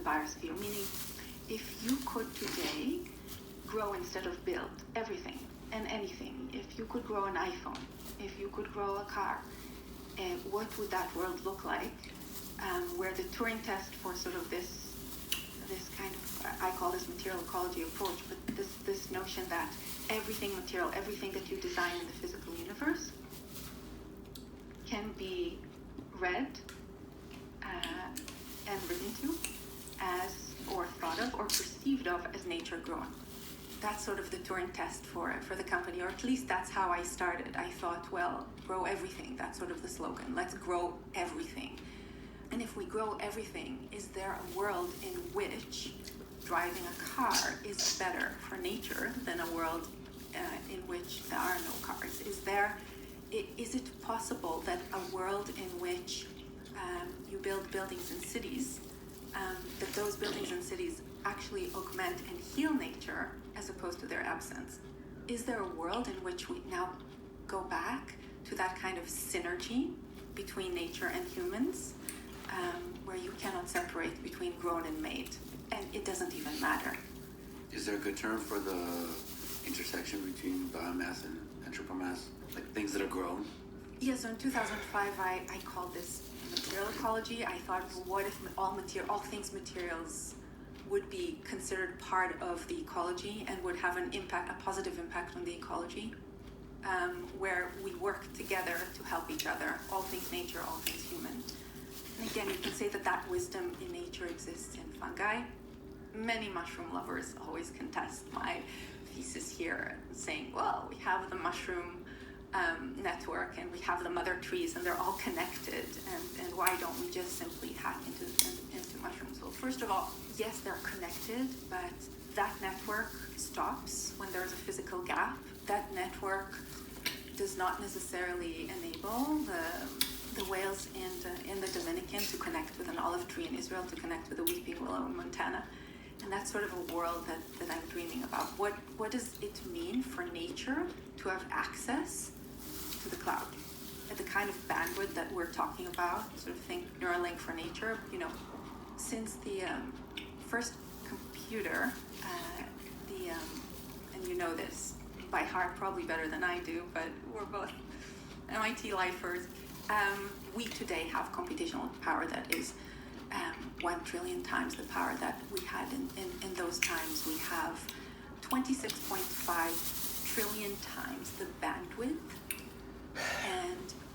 biosphere, meaning if you could today grow instead of build everything and anything, if you could grow an iPhone, if you could grow a car, what would that world look like? Where the Turing test for sort of this kind of, I call this material ecology approach, but this notion that everything material, everything that you design in the physical universe can be read and written to as, or thought of, or perceived of as nature grown. That's sort of the Turing test for the company, or at least that's how I started. I thought, well, grow everything. That's sort of the slogan. Let's grow everything. And if we grow everything, is there a world in which driving a car is better for nature than a world in which there are no cars? Is it possible that a world in which you build buildings and cities, that those buildings and cities actually augment and heal nature as opposed to their absence? Is there a world in which we now go back to that kind of synergy between nature and humans, where you cannot separate between grown and made, and it doesn't even matter? Is there a good term for the intersection between biomass and anthropomass, like things that are grown? Yeah, so in 2005, I called this material ecology. I thought, well, what if all things materials would be considered part of the ecology and would have a positive impact on the ecology, where we work together to help each other, all things nature, all things human. And again, you can say that wisdom in nature exists in fungi. Many mushroom lovers always contest my thesis here, saying, well, we have the mushroom network and we have the mother trees and they're all connected, and why don't we just simply hack into mushrooms? Well, first of all, yes, they're connected, but that network stops when there's a physical gap. That network does not necessarily enable the whales in the Dominican to connect with an olive tree in Israel, to connect with a weeping willow in Montana. And that's sort of a world that I'm dreaming about. What does it mean for nature to have access to the cloud at the kind of bandwidth that we're talking about? Sort of think Neuralink for nature. Since the first computer, and you know this by heart probably better than I do, but we're both MIT lifers. We today have computational power that is 1 trillion times the power that we had in those times. We have 26.5 trillion times the bandwidth